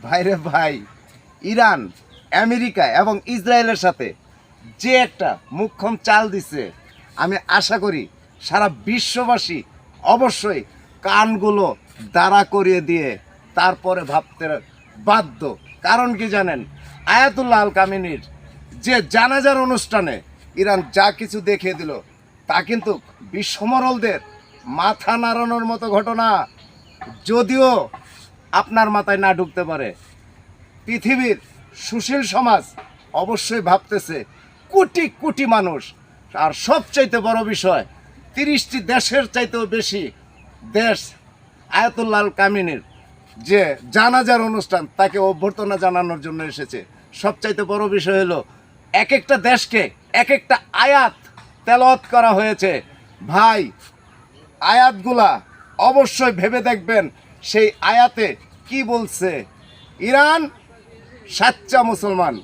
ভাইরে ভাই, Iran, America এবং ইসরায়েলের সাথে যে একটা মুখ্যম চাল দিছে, আমি আশা করি সারা বিশ্ববাসী অবশ্যই কানগুলো দাঁড়া করিয়ে দিয়ে তারপরে ভাবতে বাধ্য। কারণ কি জানেন, আয়াতুল্লাহ আল কামিনীর যে জানাজার অনুষ্ঠানে ইরান যা কিছু দেখিয়ে দিল, তা কিন্তু বিশ্বমরলদের মাথা নাড়ানোর মতো ঘটনা। যদিও আপনার মাথায় না ঢুকতে পারে, পৃথিবীর সুশীল সমাজ অবশ্যই ভাবতেছে কোটি কোটি মানুষ, আর সবচাইতে বড় বিষয় 30টি দেশের চাইতেও বেশি দেশ আয়াতুল্লাহ আল কামিনীর যে জানাজার অনুষ্ঠান তাকে অভ্যর্থনা জানানোর জন্য এসেছে। সবচাইতে বড় বিষয় হলো এক একটা দেশকে এক একটা আয়াত তেলাওয়াত করা হয়েছে। ভাই, আয়াতগুলা অবশ্যই ভেবে দেখবেন সেই আয়াতে কি বলছে। ইরান সাচ্চা মুসলমান।